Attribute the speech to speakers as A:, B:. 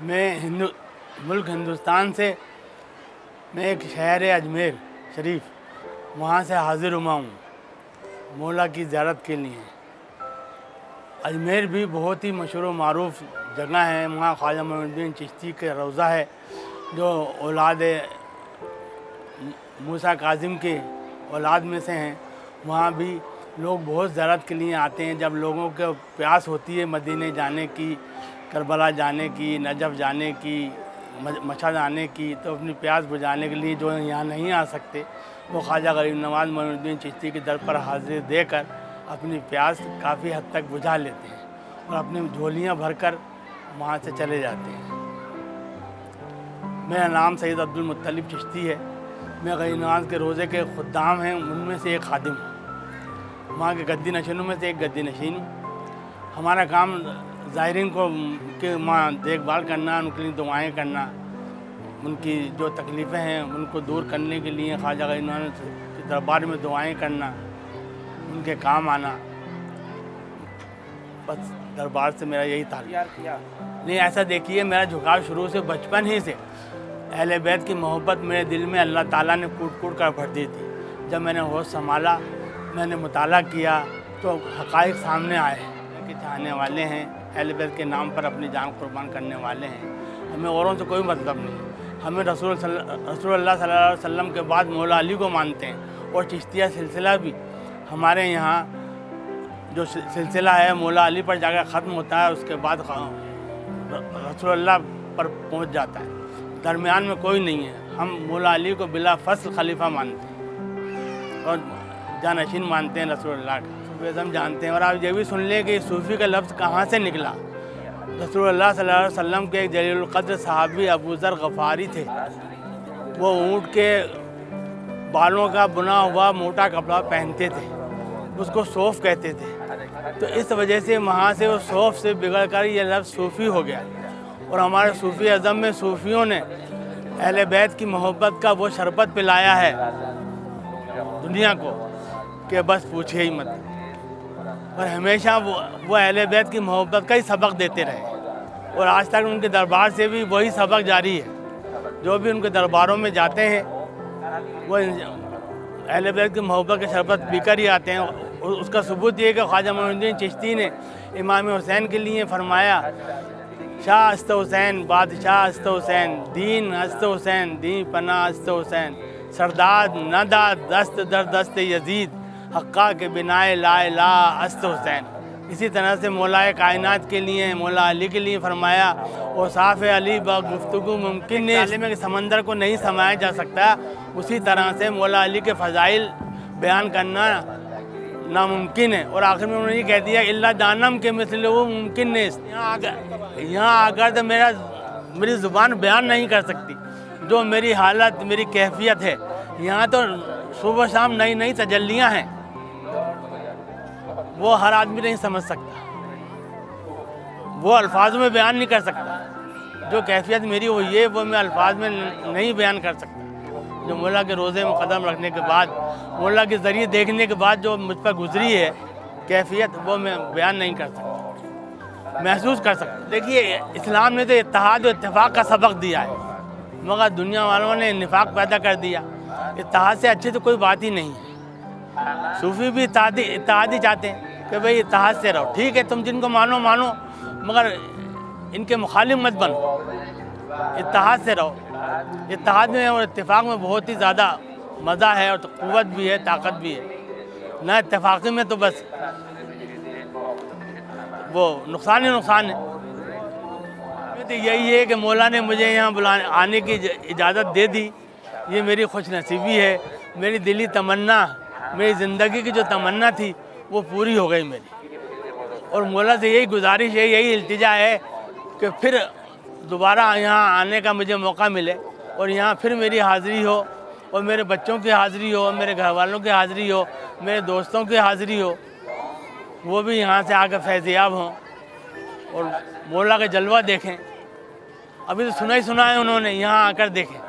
A: میں ملک ہندوستان سے میں ایک شہر ہے اجمیر شریف، وہاں سے حاضر ہوا ہوں مولا کی زیارت کے لیے۔ اجمیر بھی بہت ہی مشہور و معروف جگہ ہے، وہاں خواجہ معین الدین چشتی کا روضہ ہے جو اولاد موسیٰ کاظم کے اولاد میں سے ہیں۔ وہاں بھی لوگ بہت زیارت کے لیے آتے ہیں۔ جب لوگوں کو پیاس ہوتی ہے مدینے جانے کی، کربلا جانے کی، نجف جانے کی، مشہد آنے کی، تو اپنی پیاس بجھانے کے لیے جو یہاں نہیں آ سکتے وہ خواجہ غریب نواز معین الدین چشتی کے در پر حاضری دے کر اپنی پیاس کافی حد تک بجھا لیتے ہیں اور اپنی جھولیاں بھر کر وہاں سے چلے جاتے ہیں۔ میرا نام سید عبدالمطلب چشتی ہے، میں غریب نواز کے روضے کے خدام ہیں، ان میں سے ایک خادم ہوں، وہاں کے گدی نشینوں میں سے ایک گدی نشین ہوں۔ ہمارا کام زائرین کو کے وہاں دیکھ بھال کرنا، ان کے لیے دعائیں کرنا، ان کی جو تکلیفیں ہیں ان کو دور کرنے کے لیے خواجہ غریب نواز کے دربار میں دعائیں کرنا، ان کے کام آنا، بس دربار سے میرا یہی تعلق۔ نہیں، ایسا دیکھیے میرا جھکاؤ شروع سے بچپن ہی سے اہل بیت کی محبت میرے دل میں اللہ تعالیٰ نے کوٹ کوٹ کر بھر دی تھی۔ جب میں نے ہوش سنبھالا، میں نے مطالعہ کیا تو حقائق سامنے آئے کہ چاہنے والے ہیں، اہل بیت کے نام پر اپنی جان قربان کرنے والے ہیں۔ ہمیں اوروں سے کوئی مطلب نہیں، ہمیں رسول اللہ صلی اللہ علیہ وسلم کے بعد مولا علی کو مانتے ہیں، اور چشتیہ سلسلہ بھی ہمارے یہاں جو سلسلہ ہے مولا علی پر جا کر ختم ہوتا ہے، اس کے بعد رسول اللہ پر پہنچ جاتا ہے، درمیان میں کوئی نہیں ہے۔ ہم مولا علی کو بلا فصل خلیفہ مانتے ہیں اور جانشین مانتے ہیں رسول اللہ کا، صوفیزم جانتے ہیں۔ اور آپ یہ بھی سن لیں کہ صوفی کا لفظ کہاں سے نکلا۔ رسول اللہ صلی اللہ علیہ وسلم کے ایک جلیل القدر صحابی ابو ذر غفاری تھے، وہ اونٹ کے بالوں کا بنا ہوا موٹا کپڑا پہنتے تھے، اس کو صوف کہتے تھے، تو اس وجہ سے وہاں سے وہ صوف سے بگڑ کر یہ لفظ صوفی ہو گیا۔ اور ہمارے صوفی اعظم میں صوفیوں نے اہل بیت کی محبت کا وہ شربت پلایا ہے دنیا کو کہ بس پوچھے ہی مت، اور ہمیشہ وہ اہل بیت کی محبت کا ہی سبق دیتے رہے، اور آج تک ان کے دربار سے بھی وہی سبق جاری ہے۔ جو بھی ان کے درباروں میں جاتے ہیں وہ اہل بیت کی محبت کے شربت پی کر ہی آتے ہیں۔ اس کا ثبوت یہ ہے کہ خواجہ معین الدین چشتی نے امام حسین کے لیے فرمایا، شاہ است حسین بادشاہ است حسین، دین است حسین دین پناہ است حسین، سرداد نداد دست در دست یزید، حقہ کے بنائے لا الہ است حسین۔ اسی طرح سے مولا کائنات کے لیے، مولا علی کے لیے فرمایا، اوصاف علی با گفتگو ممکن نہیں، عالم کے سمندر کو نہیں سمایا جا سکتا، اسی طرح سے مولا علی کے فضائل بیان کرنا ناممکن ہے۔ اور آخر میں انہوں نے یہ کہہ دیا اللہ دانم کے مثل وہ ممکن نہیں۔ یہاں آ کر تو میری زبان بیان نہیں کر سکتی جو میری حالت، میری کیفیت ہے۔ یہاں تو صبح شام نئی نئی تجلیاں ہیں، وہ ہر آدمی نہیں سمجھ سکتا، وہ الفاظ میں بیان نہیں کر سکتا۔ جو کیفیت میری وہ یہ، وہ میں الفاظ میں نہیں بیان کر سکتا۔ جو مولا کے روضے میں قدم رکھنے کے بعد، مولا کے ذریعے دیکھنے کے بعد جو مجھ پر گزری ہے کیفیت، وہ میں بیان نہیں کر سکتا، محسوس کر سکتا۔ دیکھیے اسلام نے تو اتحاد و اتفاق کا سبق دیا ہے، مگر دنیا والوں نے نفاق پیدا کر دیا۔ اتحاد سے اچھی تو کوئی بات ہی نہیں ہے۔ صوفی بھی اتحاد ہی چاہتے ہیں کہ بھئی اتحاد سے رہو، ٹھیک ہے تم جن کو مانو مگر ان کے مخالف مت بنو، اتحاد سے رہو۔ اتحاد میں اور اتفاق میں بہت ہی زیادہ مزہ ہے، اور قوت بھی ہے، طاقت بھی ہے۔ نہ اتفاقی میں تو بس وہ نقصان ہی نقصان ہے۔ تو یہی ہے کہ مولا نے مجھے یہاں آنے کی اجازت دے دی، یہ میری خوش نصیبی ہے۔ میری دلی تمنا، میری زندگی کی جو تمنا تھی وہ پوری ہو گئی میری، اور مولا سے یہی گزارش ہے، یہی التجا ہے کہ پھر دوبارہ یہاں آنے کا مجھے موقع ملے، اور یہاں پھر میری حاضری ہو، اور میرے بچوں کی حاضری ہو، میرے گھر والوں کی حاضری ہو، میرے دوستوں کی حاضری ہو، وہ بھی یہاں سے آ کے فیض یاب ہوں اور مولا کا جلوہ دیکھیں۔ ابھی تو سنا ہی سنا ہے انہوں نے، یہاں آ کر دیکھیں۔